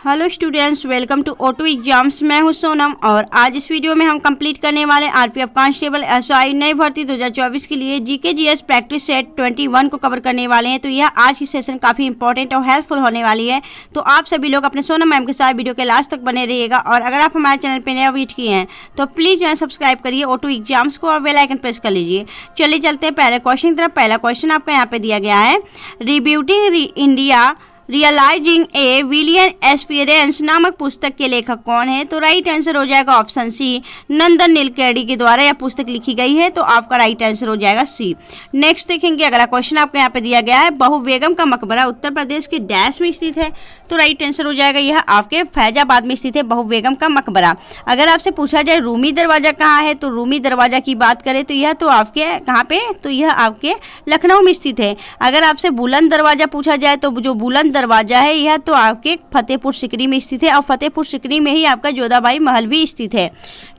Hello students, welcome to auto exams. मैं हूं सोनम और आज इस वीडियो में हम कंप्लीट करने वाले आरपीएफ कांस्टेबल एसआई नई भर्ती 2024 के लिए जीके जीएस प्रैक्टिस सेट 21 को कवर करने वाले हैं। तो यह आज की सेशन काफ़ी इंपॉर्टेंट और हेल्पफुल होने वाली है। तो आप सभी लोग अपने सोनम मैम के साथ वीडियो के लास्ट तक बने रहिएगा। और अगर आप हमारे चैनल पर नया विजिट किए हैं तो प्लीज़ चैनल सब्सक्राइब करिए ऑटो एग्जाम्स को और बेल आइकन प्रेस कर लीजिए। चलिए चलते हैं पहले क्वेश्चन की तरफ। पहला क्वेश्चन आपका यहाँ पे दिया गया है, रिब्यूटिंग इंडिया रियलाइजिंग ए विलियन एक्सपीरियंस नामक पुस्तक के लेखक कौन है? तो राइट आंसर हो जाएगा ऑप्शन सी, नंदन नीलकेड़ी के द्वारा यह पुस्तक लिखी गई है। तो आपका राइट आंसर हो जाएगा सी। नेक्स्ट देखेंगे, अगला क्वेश्चन आपको यहाँ पे दिया गया है, बहु बेगम का मकबरा उत्तर प्रदेश के डैश में स्थित है? तो राइट आंसर हो जाएगा यह आपके फैजाबाद में स्थित है बहु बेगम का मकबरा। अगर आपसे पूछा जाए रूमी दरवाजा कहाँ है, तो रूमी दरवाजा की बात करें तो यह तो आपके कहाँ पे, तो यह आपके लखनऊ में स्थित है। अगर आपसे बुलंद दरवाजा पूछा जाए तो जो बुलंद दरवाजा है यह तो आपके फतेहपुर सिकरी में स्थित है और फतेहपुर सिकरी में ही आपका जोधाबाई महल भी स्थित है।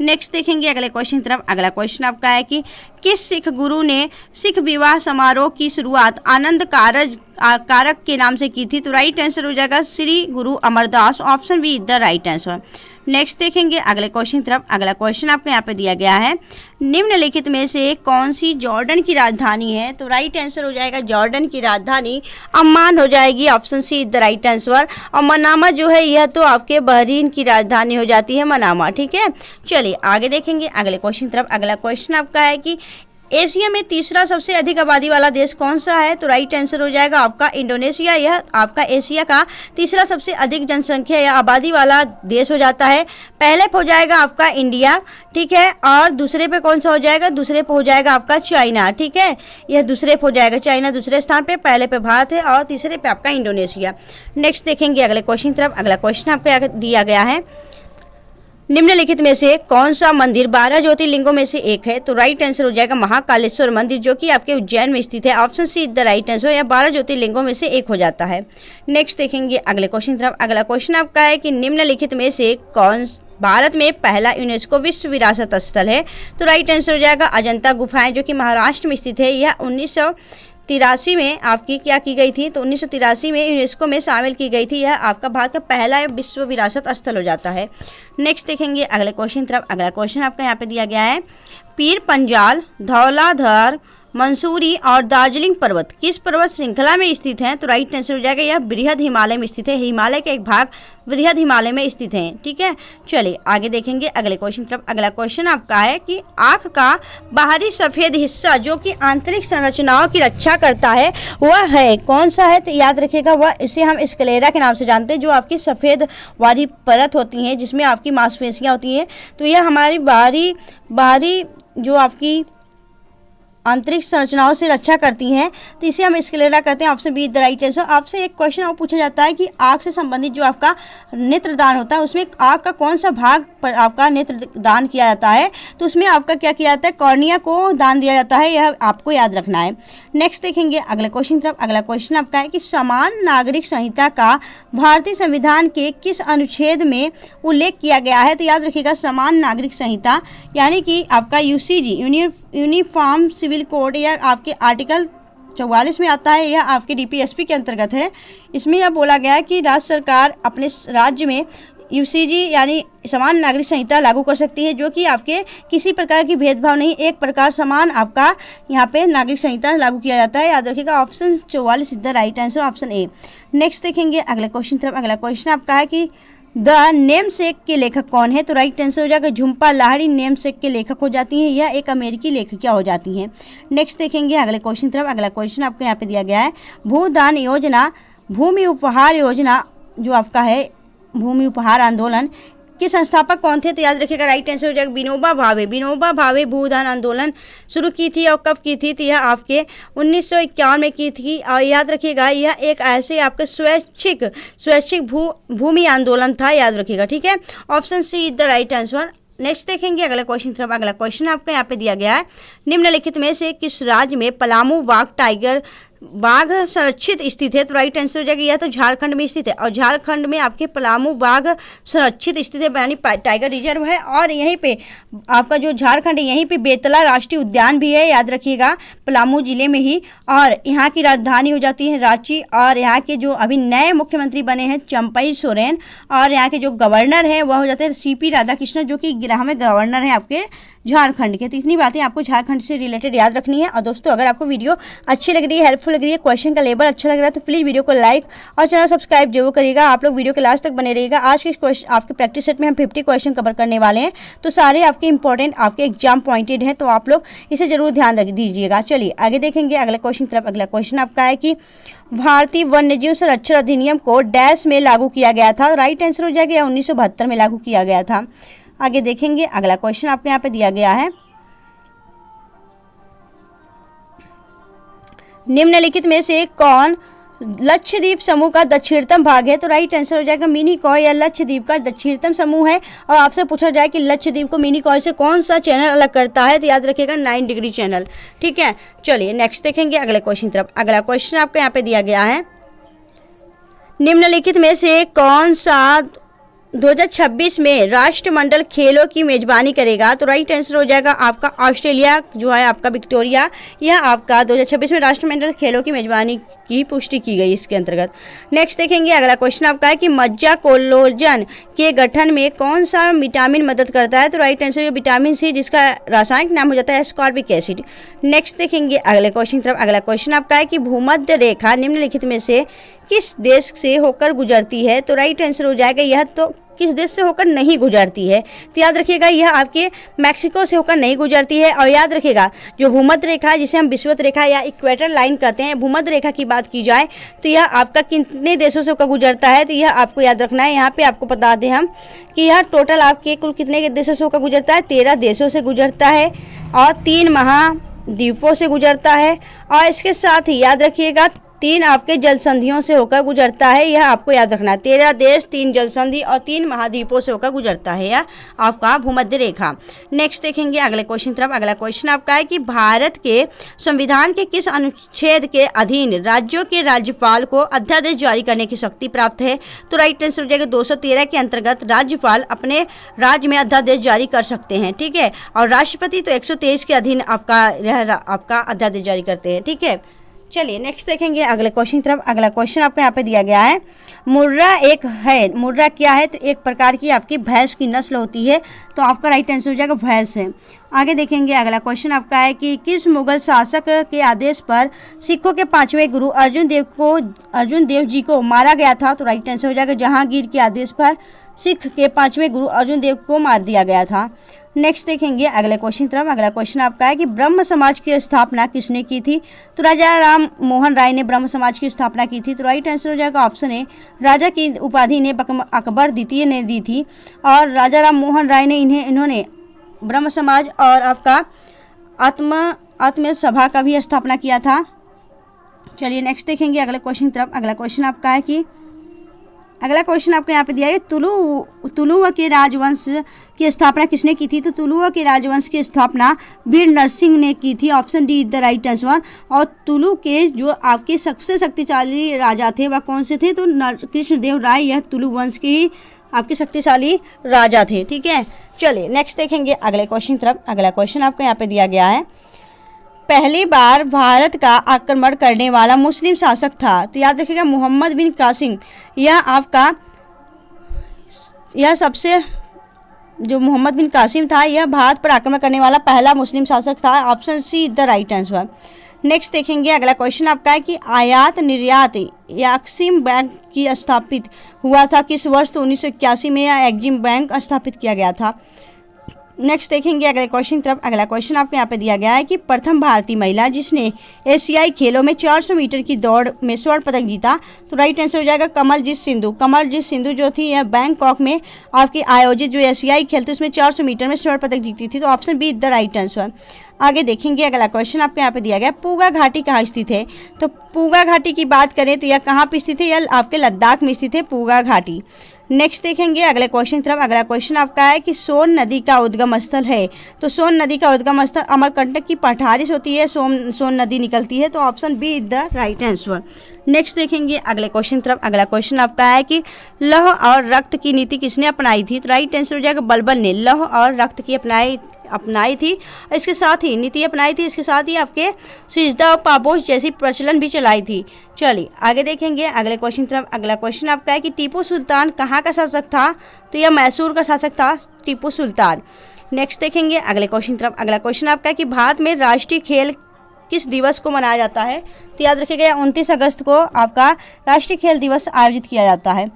नेक्स्ट देखेंगे अगले क्वेश्चन की तरफ। अगला क्वेश्चन आपका है कि किस सिख गुरु ने सिख विवाह समारोह की शुरुआत आनंद कारक के नाम से की थी? तो राइट आंसर हो जाएगा श्री गुरु Amar Das. Option be the right answer. Next देखेंगे अगले क्वेश्चन की तरफ। अगला क्वेश्चन आपको यहाँ पे दिया गया है, निम्नलिखित में से कौन सी जॉर्डन की राजधानी है? तो राइट आंसर हो जाएगा जॉर्डन की राजधानी अम्मान हो जाएगी। Option see the right answer. और मनामा जो है यह तो आपके बहरीन की राजधानी हो जाती है मनामा। ठीक है, चलिए आगे देखेंगे अगले क्वेश्चन की तरफ। अगला क्वेश्चन आपका है कि एशिया में तीसरा सबसे अधिक आबादी वाला देश कौन सा है? तो राइट आंसर हो जाएगा आपका इंडोनेशिया। यह आपका एशिया का तीसरा सबसे अधिक जनसंख्या या आबादी वाला देश हो जाता है। पहले पे हो जाएगा आपका इंडिया, ठीक है, और दूसरे पे कौन सा हो जाएगा? दूसरे पे हो जाएगा आपका चाइना। ठीक है, यह दूसरे पे हो जाएगा चाइना दूसरे स्थान पे, पहले पे भारत है और तीसरे पे आपका इंडोनेशिया। नेक्स्ट देखेंगे अगले क्वेश्चन की तरफ। अगला क्वेश्चन आपको दिया गया है, निम्नलिखित में से कौन सा मंदिर 12 ज्योतिर्लिंगों में से एक है? तो राइट आंसर हो जाएगा महाकालेश्वर मंदिर, जो कि आपके उज्जैन में स्थित है। Option see the right answer. यह 12 ज्योतिर्लिंगों में से एक हो जाता है। नेक्स्ट देखेंगे अगले क्वेश्चन तरफ। अगला क्वेश्चन आपका है कि निम्नलिखित में से कौन भारत में पहला यूनेस्को विश्व विरासत स्थल है? तो राइट आंसर हो जाएगा अजंता गुफाएं, जो कि महाराष्ट्र में स्थित है। यह 1983 में आपकी क्या की गई थी? तो 1983 में यूनेस्को में शामिल की गई थी। यह आपका भारत का पहला विश्व विरासत स्थल हो जाता है। नेक्स्ट देखेंगे अगले क्वेश्चन तरफ। अगला क्वेश्चन आपका यहाँ पे दिया गया है, पीर पंजाल, धौलाधार, मंसूरी और दार्जिलिंग पर्वत किस पर्वत श्रृंखला में स्थित हैं? तो राइट आंसर हो जाएगा यह बृहद हिमालय में स्थित है। हिमालय का एक भाग बृहद हिमालय में स्थित है। ठीक है, चलिए आगे देखेंगे अगले क्वेश्चन तरफ। अगला क्वेश्चन आपका है कि आँख का बाहरी सफ़ेद हिस्सा जो कि आंतरिक संरचनाओं की रक्षा करता है वह है कौन सा है? तो याद रखिएगा वह, इसे हम स्क्लेरा के नाम से जानते हैं, जो आपकी सफ़ेद वाली परत होती हैं जिसमें आपकी मांसपेशियाँ होती हैं। तो यह हमारी बाहरी जो आपकी आंतरिक संरचनाओं से रक्षा करती हैं, तो इसे हम स्क्लेरा कहते हैं। Option be the right answer. आपसे एक क्वेश्चन और पूछा जाता है कि आँख से संबंधित जो आपका नेत्रदान होता है उसमें आँख का कौन सा भाग पर आपका नेत्रदान किया जाता है? तो उसमें आपका क्या किया जाता है? कॉर्निया को दान दिया जाता है। यह आपको याद रखना है। नेक्स्ट देखेंगे अगले क्वेश्चन तरफ। अगला क्वेश्चन आपका है कि समान नागरिक संहिता का भारतीय संविधान के किस अनुच्छेद में उल्लेख किया गया है? तो याद रखिएगा समान नागरिक संहिता यानी कि आपका यूसीजी यूनिफॉर्म सिविल कोड, यह आपके आर्टिकल 44 में आता है। यह आपके डीपीएसपी के अंतर्गत है। इसमें यह बोला गया है कि राज्य सरकार अपने राज्य में यूसीजी यानी समान नागरिक संहिता लागू कर सकती है, जो कि आपके किसी प्रकार की भेदभाव नहीं, एक प्रकार समान आपका यहाँ पे नागरिक संहिता लागू किया जाता है। याद रखिएगा option 44 is the right answer. Option A. Next देखेंगे अगले क्वेश्चन तरफ। अगला क्वेश्चन आपका है कि द नेम सेक के लेखक कौन है? तो राइट आंसर हो जाएगा झुम्पा लाहिड़ी नेम सेक के लेखक हो जाती हैं। यह एक अमेरिकी लेखिका हो जाती हैं। नेक्स्ट देखेंगे अगले क्वेश्चन तरफ। अगला क्वेश्चन आपको यहाँ पे दिया गया है, भूदान योजना, भूमि उपहार योजना जो आपका है भूमि उपहार आंदोलन के संस्थापक कौन थे? तो याद रखिएगा राइट आंसर हो जाएगा विनोबा भावे। विनोबा भावे भूदान आंदोलन शुरू की थी और कब की थी? तो यह आपके 1951 में की थी। और याद रखिएगा यह एक ऐसे आपके स्वैच्छिक भूमि आंदोलन था। याद रखिएगा, ठीक है। Option C is the right answer. Next देखेंगे अगला क्वेश्चन तरफ। अगला क्वेश्चन आपको यहाँ पे दिया गया है, निम्नलिखित में से किस राज्य में पलामू वाघ टाइगर बाघ संरक्षित स्थित है? तो राइट आंसर हो जाएगा यह तो झारखंड में स्थित है, और झारखंड में आपके पलामू बाघ संरक्षित स्थित है, यानी टाइगर रिजर्व है। और यहीं पे आपका जो झारखंड है यहीं पे बेतला राष्ट्रीय उद्यान भी है, याद रखिएगा, पलामू जिले में ही। और यहाँ की राजधानी हो जाती है रांची, और यहाँ के जो अभी नए मुख्यमंत्री बने हैं चंपई सोरेन, और यहाँ के जो गवर्नर हैं वह हो जाते हैं सीपी राधाकृष्णन, जो कि 11वें गवर्नर हैं आपके झारखंड के। तो इतनी बातें आपको झारखंड से रिलेटेड याद रखनी है। और दोस्तों अगर आपको वीडियो अच्छी लग रही है, हेल्पफुल लग रही है, क्वेश्चन का लेवल अच्छा लग रहा है, तो प्लीज़ वीडियो को लाइक और चैनल सब्सक्राइब जरूर करिएगा। आप लोग वीडियो के लास्ट तक बने रहिएगा। आज के क्वेश्चन आपके प्रैक्टिस सेट में हम 50 क्वेश्चन कवर करने वाले हैं, तो सारे आपके इंपॉर्टेंट आपके एग्जाम पॉइंटेड हैं, तो आप लोग इसे जरूर ध्यान रख दीजिएगा। चलिए आगे देखेंगे अगले क्वेश्चन तरफ। अगला क्वेश्चन आपका है कि भारतीय वन्यजीव संरक्षण अधिनियम को डैश में लागू किया गया था? राइट आंसर हो जाएगा 1972 में लागू किया गया था। आगे देखेंगे अगला क्वेश्चन आपके यहाँ पे दिया गया है, निम्नलिखित में से कौन लक्षद्वीप समूह का दक्षिणतम भाग है? तो राइट आंसर हो जाएगा मिनिकॉय, या लक्षद्वीप का दक्षिणतम समूह है। और आपसे पूछा जाए कि लक्षद्वीप को मिनिकॉय से कौन सा चैनल अलग करता है, तो याद रखिएगा 9 डिग्री चैनल। ठीक है, चलिए नेक्स्ट देखेंगे अगले क्वेश्चन तरफ। अगला क्वेश्चन आपको यहाँ पे दिया गया है, निम्नलिखित में से कौन सा 2026 में राष्ट्रमंडल खेलों की मेजबानी करेगा? तो राइट आंसर हो जाएगा आपका ऑस्ट्रेलिया, जो है आपका विक्टोरिया। यह आपका 2026 में राष्ट्रमंडल खेलों की मेजबानी की पुष्टि की गई इसके अंतर्गत। नेक्स्ट देखेंगे अगला क्वेश्चन आपका है कि मज्जा कोलेजन के गठन में कौन सा विटामिन मदद करता है? तो राइट आंसर विटामिन सी, जिसका रासायनिक नाम हो जाता है एस्कॉर्बिक एसिड। नेक्स्ट देखेंगे अगले क्वेश्चन तरफ। अगला क्वेश्चन आपका है कि भूमध्य रेखा निम्नलिखित में से किस देश से होकर गुजरती है? तो राइट आंसर हो जाएगा यह तो किस देश से होकर नहीं गुजरती है? तो याद रखिएगा यह आपके मैक्सिको से होकर नहीं गुजरती है। और याद रखिएगा जो भूमध्य रेखा है, जिसे हम विषुवत रेखा या इक्वेटर लाइन कहते हैं, भूमध्य रेखा की बात की जाए तो यह आपका कितने देशों से होकर गुजरता है? तो यह आपको याद रखना है। यहाँ पे आपको बता दें हम कि यह टोटल आपके कुल कितने देशों से होकर गुजरता है? 13 देशों से गुजरता है, और 3 महाद्वीपों से गुजरता है, और इसके साथ ही याद रखिएगा 3 आपके जल संधियों से होकर गुजरता है। यह आपको याद रखना है, 13 देश, 3 जल संधि और 3 महाद्वीपों से होकर गुजरता है यह आपका भूमध्य रेखा। नेक्स्ट देखेंगे अगले क्वेश्चन तरफ। अगला क्वेश्चन आपका है कि भारत के संविधान के किस अनुच्छेद के अधीन राज्यों के राज्यपाल को अध्यादेश जारी करने की शक्ति प्राप्त है? तो राइट आंसर हो जाएगा 213 के अंतर्गत राज्यपाल अपने राज्य में अध्यादेश जारी कर सकते हैं। ठीक है, और राष्ट्रपति तो 123 के अधीन आपका अध्यादेश जारी करते हैं। ठीक है, चलिए नेक्स्ट देखेंगे अगले क्वेश्चन तरफ। अगला क्वेश्चन आपको यहाँ पे दिया गया है, मुर्रा एक है, मुर्रा क्या है? तो एक प्रकार की आपकी भैंस की नस्ल होती है, तो आपका राइट आंसर हो जाएगा भैंस है। आगे देखेंगे अगला क्वेश्चन आपका है कि किस मुगल शासक के आदेश पर सिखों के 5वें गुरु अर्जुन देव जी को मारा गया था? तो राइट आंसर हो जाएगा जहांगीर के आदेश पर सिख के 5वें गुरु अर्जुन देव को मार दिया गया था। नेक्स्ट देखेंगे अगले क्वेश्चन तरफ। अगला क्वेश्चन आपका है कि ब्रह्म समाज की स्थापना किसने की थी? तो राजा राम मोहन राय ने ब्रह्म समाज की स्थापना की थी। तो राइट आंसर हो जाएगा ऑप्शन ए, राजा की उपाधि ने अकबर द्वितीय ने दी थी, और राजा राम मोहन राय ने इन्होंने ब्रह्म समाज और आपका आत्म सभा का भी स्थापना किया था। चलिए नेक्स्ट देखेंगे अगले क्वेश्चन तरफ। अगला क्वेश्चन आपका है कि अगला क्वेश्चन आपको यहाँ पे दिया है, तुलुवा के राजवंश की स्थापना किसने की थी? तो तुलुवा के राजवंश की स्थापना वीर नरसिंह ने की थी। Option D the right answer. और तुलु के जो आपके सबसे शक्तिशाली राजा थे वह कौन से थे? तो कृष्णदेव राय, यह तुलु वंश के ही आपके शक्तिशाली राजा थे। ठीक है, चलिए नेक्स्ट देखेंगे अगले क्वेश्चन तरफ। अगला क्वेश्चन आपको यहाँ पे दिया गया है, पहली बार भारत का आक्रमण करने वाला मुस्लिम शासक था? तो याद रखिएगा मोहम्मद बिन कासिम। यह सबसे जो मोहम्मद बिन कासिम था, यह भारत पर आक्रमण करने वाला पहला मुस्लिम शासक था। Option see the right answer. Next देखेंगे अगला क्वेश्चन आपका है कि आयात निर्यात एक्सिम बैंक की स्थापित हुआ था किस वर्ष? तो 1981 में यह एक्जिम बैंक स्थापित किया गया था। नेक्स्ट देखेंगे अगले क्वेश्चन तरफ। अगला क्वेश्चन आपको यहाँ पे दिया गया है कि प्रथम भारतीय महिला जिसने एशियाई खेलों में 400 मीटर की दौड़ में स्वर्ण पदक जीता? तो राइट आंसर हो जाएगा कमलजीत सिंधु। कमलजीत सिंधु जो थी यह बैंकॉक में आपकी आयोजित जो एशियाई खेल थे उसमें 400 मीटर में स्वर्ण पदक जीती थी। तो option be the right answer. आगे देखेंगे अगला क्वेश्चन आपको यहाँ पे दिया गया, पूगा घाटी कहाँ स्थित है? तो पूगा घाटी की बात करें तो यह कहाँ पे स्थित है? यह आपके लद्दाख में स्थित है पूगा घाटी। नेक्स्ट देखेंगे अगले क्वेश्चन की तरफ। अगला क्वेश्चन आपका है कि सोन नदी का उद्गम स्थल है। तो सोन नदी का उद्गम स्थल अमरकंटक की पठारी से होती है, सोन नदी निकलती है। तो option B is the right answer. Next देखेंगे अगले क्वेश्चन की तरफ। अगला क्वेश्चन आपका है कि लौह और रक्त की नीति किसने अपनाई थी। तो राइट आंसर हो जाएगा बलबन ने लौह और रक्त की अपनाई थी। इसके साथ ही नीति अपनाई थी, इसके साथ ही आपके सिजदा और पापोश जैसी प्रचलन भी चलाई थी। चलिए आगे देखेंगे अगले क्वेश्चन तरफ। अगला क्वेश्चन आपका है कि टीपू सुल्तान कहाँ का शासक था। तो यह मैसूर का शासक था टीपू सुल्तान। नेक्स्ट देखेंगे अगले क्वेश्चन तरफ। अगला क्वेश्चन आपका है कि भारत में राष्ट्रीय खेल किस दिवस को मनाया जाता है। तो याद रखिएगा 29 अगस्त को आपका राष्ट्रीय खेल दिवस आयोजित किया जाता है।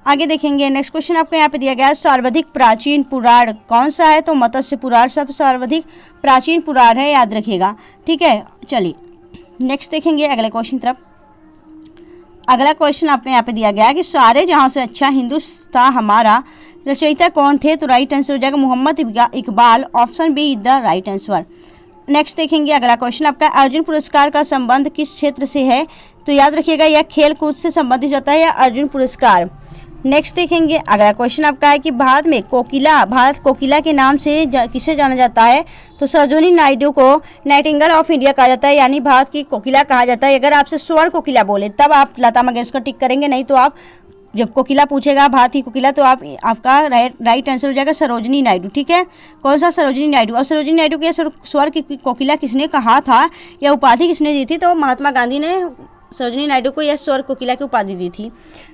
आगे देखेंगे नेक्स्ट क्वेश्चन आपको यहाँ पे दिया गया है सर्वाधिक प्राचीन पुराण कौन सा है। तो मत्स्य पुराण सबसे सर्वाधिक प्राचीन पुराण है, याद रखिएगा। ठीक है, चलिए नेक्स्ट देखेंगे अगले क्वेश्चन तरफ। अगला क्वेश्चन आपको यहाँ पे दिया गया है कि सारे जहाँ से अच्छा हिंदुस्तान हमारा रचयिता कौन थे। तो राइट आंसर हो जाएगा Mohammad Iqbal. Option B is the right answer. Next देखेंगे अगला क्वेश्चन आपका अर्जुन पुरस्कार का संबंध किस क्षेत्र से है। तो याद रखिएगा यह खेल कूद से संबंधित होता है, यह अर्जुन पुरस्कार। नेक्स्ट देखेंगे अगला क्वेश्चन आपका है कि भारत कोकिला के नाम से किसे जाना जाता है। तो सरोजिनी नायडू को नाइटिंगेल ऑफ इंडिया कहा जाता है, यानी भारत की कोकिला कहा जाता है। अगर आपसे स्वर कोकिला बोले तब आप लता मंगेशकर टिक करेंगे, नहीं तो आप जब कोकिला पूछेगा भारत की कोकिला तो आपका राइट आंसर हो जाएगा सरोजिनी नायडू। ठीक है, कौन सा सरोजिनी नायडू। और सरोजिनी नायडू के स्वर की कोकिला किसने कहा था, यह उपाधि किसने दी थी। तो महात्मा गांधी ने सरोजिनी नायडू को यह स्वर कोकिला की उपाधि दी थी।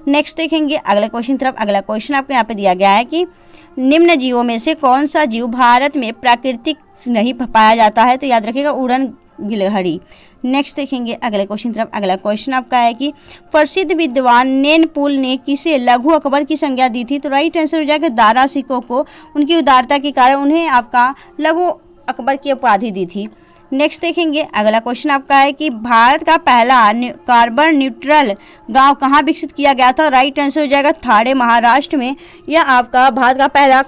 नेक्स्ट देखेंगे अगले क्वेश्चन तरफ। अगला क्वेश्चन आपको यहाँ पे दिया गया है कि निम्न जीवों में से कौन सा जीव भारत में प्राकृतिक नहीं पाया जाता है। तो याद रखिएगा उड़न गिलहरी। नेक्स्ट देखेंगे अगले क्वेश्चन तरफ। अगला क्वेश्चन आपका है कि प्रसिद्ध विद्वान नैनपुल ने किसे लघु अकबर की संज्ञा दी थी। तो राइट आंसर हो जाएगा दारा सिकों को। उनकी उदारता के कारण उन्हें आपका लघु अकबर की उपाधि दी थी। नेक्स्ट देखेंगे अगला क्वेश्चन आपका है कि भारत का पहला कार्बन न्यूट्रल गांव कहाँ विकसित किया गया था। राइट आंसर हो जाएगा थाड़े महाराष्ट्र में। यह आपका भारत का पहला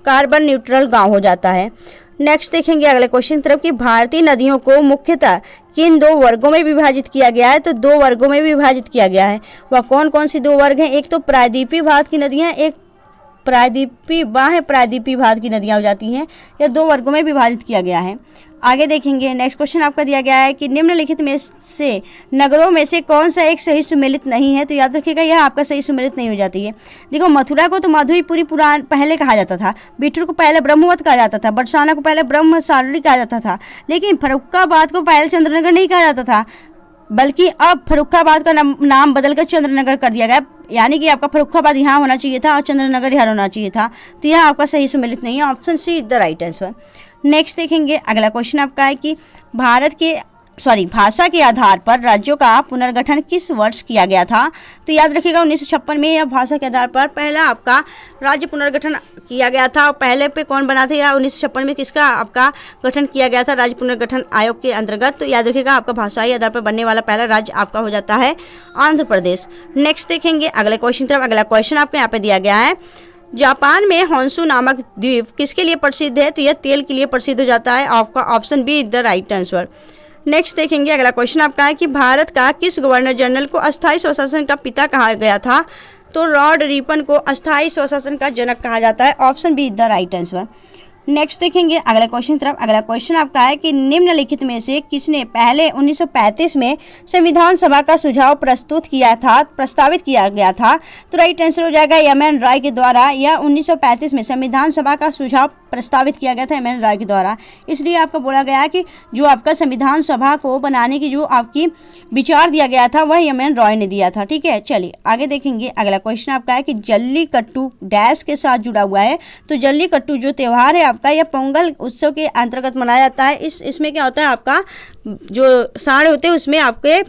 कार्बन न्यूट्रल गांव हो जाता है। नेक्स्ट देखेंगे अगले क्वेश्चन तरफ कि भारतीय नदियों को मुख्यतः किन दो वर्गों में विभाजित किया गया है। तो दो वर्गों में विभाजित किया गया है। वह कौन कौन सी दो वर्ग हैं। एक तो प्रायद्वीपीय भारत की नदियाँ, एक प्रायद्वीपीय भारत की नदियाँ हो जाती हैं। यह दो वर्गों में विभाजित किया गया है। आगे देखेंगे नेक्स्ट क्वेश्चन आपका दिया गया है कि निम्नलिखित में से नगरों में से कौन सा एक सही सुमेलित नहीं है। तो याद रखिएगा यह आपका सही सुमेलित नहीं हो जाती है। देखो मथुरा को तो माधुरीपुरी पुराण पहले कहा जाता था, बिठूर को पहले ब्रह्मवत कहा जाता था, बरसाना को पहले ब्रह्म सारणी कहा जाता था, लेकिन फर्रुखाबाद को पहले चंद्रनगर नहीं कहा जाता था, बल्कि अब फर्रुखाबाद का नाम बदलकर चंद्रनगर कर दिया गया। यानी कि आपका फर्रुखाबाद यहाँ होना चाहिए था और चंद्रनगर यहाँ होना चाहिए था। तो यह आपका सही सुमेलित नहीं है। Option C is the right answer. Next देखेंगे अगला क्वेश्चन आपका है कि भाषा के आधार पर राज्यों का पुनर्गठन किस वर्ष किया गया था। तो याद रखिएगा 1956 में यह भाषा के आधार पर पहला आपका राज्य पुनर्गठन किया गया था। और पहले पे कौन बना था या 1956 में किसका आपका गठन किया गया था राज्य पुनर्गठन आयोग के अंतर्गत। तो याद रखिएगा आपका भाषाई आधार पर बनने वाला पहला राज्य आपका हो जाता है आंध्र प्रदेश। नेक्स्ट देखेंगे अगले क्वेश्चन तरफ। अगला क्वेश्चन आपको यहाँ पे दिया गया है जापान में होन्शु नामक द्वीप किसके लिए प्रसिद्ध है। तो यह तेल के लिए प्रसिद्ध हो जाता है। आपका option B is the right answer. Next देखेंगे अगला क्वेश्चन आपका है कि भारत का किस गवर्नर जनरल को अस्थायी स्वशासन का पिता कहा गया था। तो लॉर्ड रिपन को अस्थायी स्वशासन का जनक कहा जाता है। Option B is the right answer. Next देखेंगे अगला क्वेश्चन तरफ। अगला क्वेश्चन आपका है कि निम्नलिखित में से किसने पहले 1935 में संविधान सभा का सुझाव प्रस्तावित किया गया था। तो राइट आंसर हो जाएगा एम.एन. रॉय के द्वारा। यह 1935 में संविधान सभा का सुझाव प्रस्तावित किया गया था एम.एन. रॉय के द्वारा। इसलिए आपको बोला गया है कि जो आपका संविधान सभा को बनाने की जो आपकी विचार दिया गया था वह एम.एन. रॉय ने दिया था। ठीक है, चलिए आगे देखेंगे अगला क्वेश्चन आपका है कि जल्लीकट्टू डैश के साथ जुड़ा हुआ है। तो जल्लीकट्टू जो त्यौहार है आपका यह पोंगल उत्सव के अंतर्गत मनाया जाता है। इसमें क्या होता है आपका जो सांड होते हैं उसमें आपके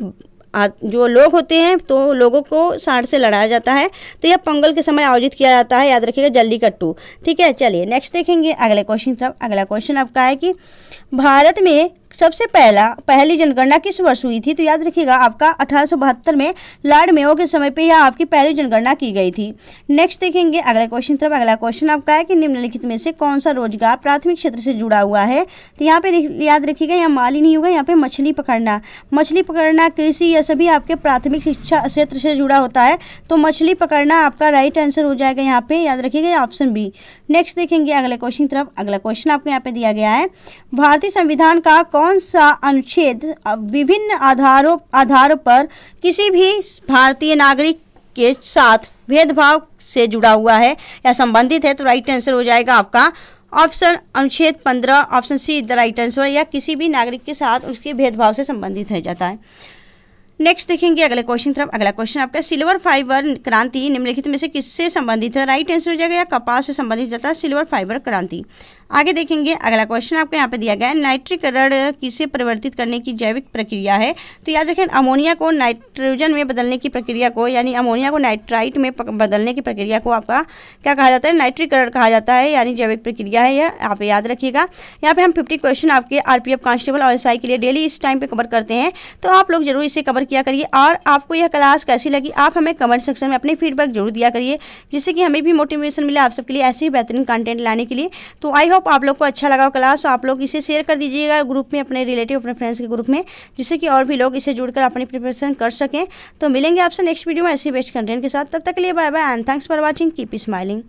जो लोग होते हैं तो लोगों को सांड से लड़ाया जाता है। तो यह पोंगल के समय आयोजित किया जाता है। याद रखिएगा जल्लीकट्टू। ठीक है, चलिए नेक्स्ट देखेंगे अगले क्वेश्चन तरफ। अगला क्वेश्चन आपका है कि भारत में सबसे पहली जनगणना किस वर्ष हुई थी। तो याद रखिएगा आपका 1872 में लॉर्ड मेयो के समय पे यह आपकी पहली जनगणना की गई थी। नेक्स्ट देखेंगे अगले क्वेश्चन तरफ। अगला क्वेश्चन आपका है कि निम्नलिखित में से कौन सा रोजगार प्राथमिक क्षेत्र से जुड़ा हुआ है। तो यहाँ पे याद रखिएगा यहाँ माली नहीं होगा, यहाँ पे मछली पकड़ना, कृषि यह सभी आपके प्राथमिक शिक्षा क्षेत्र से जुड़ा होता है। तो मछली पकड़ना आपका राइट आंसर हो जाएगा यहाँ पे, याद रखिएगा ऑप्शन बी। नेक्स्ट देखेंगे अगले क्वेश्चन की तरफ। अगला क्वेश्चन आपको यहाँ पे दिया गया है, भारतीय संविधान का कौन सा अनुच्छेद विभिन्न आधारों पर किसी भी भारतीय नागरिक के साथ भेदभाव से जुड़ा हुआ है या संबंधित है? तो राइट आंसर हो जाएगा आपका ऑप्शन अनुच्छेद 15, option see the right answer, या किसी भी नागरिक के साथ उसके भेदभाव से संबंधित है जाता है। नेक्स्ट देखेंगे अगले क्वेश्चन तरफ। अगला क्वेश्चन आपका, सिल्वर फाइबर क्रांति निम्नलिखित में से किससे संबंधित है? राइट आंसर हो जाएगा या कपास से संबंधित जाता है सिल्वर फाइबर क्रांति। आगे देखेंगे अगला क्वेश्चन आपको यहाँ पे दिया गया है, नाइट्रीकरण किसे परिवर्तित करने की जैविक प्रक्रिया है? तो याद रखें, अमोनिया को नाइट्रोजन में बदलने की प्रक्रिया को, यानी अमोनिया को नाइट्राइट में बदलने की प्रक्रिया को आपका क्या कहा जाता है? नाइट्रीकरण कहा जाता है, यानी जैविक प्रक्रिया है यह, आप याद रखिएगा। यहाँ पे हम 50 क्वेश्चन आपके आरपीएफ कांस्टेबल और एसआई के लिए डेली इस टाइम पे कवर करते हैं, तो आप लोग जरूर इसे कवर किया करिए। और आपको यह क्लास कैसी लगी आप हमें कमेंट सेक्शन में अपने फीडबैक जरूर दिया करिए, जिससे कि हमें भी मोटिवेशन मिले आप सबके लिए ऐसे ही बेहतरीन कंटेंट लाने के लिए। तो आई होप आप लोग को अच्छा लगा क्लास, तो आप लोग इसे शेयर कर दीजिएगा ग्रुप में, अपने रिलेटिव, अपने फ्रेंड्स के ग्रुप में, जिससे कि और भी लोग इसे जुड़कर अपनी प्रिपरेशन कर सकें। तो मिलेंगे आपसे नेक्स्ट वीडियो में ऐसे बेस्ट कंटेंट के साथ। तब तक के लिए bye bye and thanks for watching, keep smiling.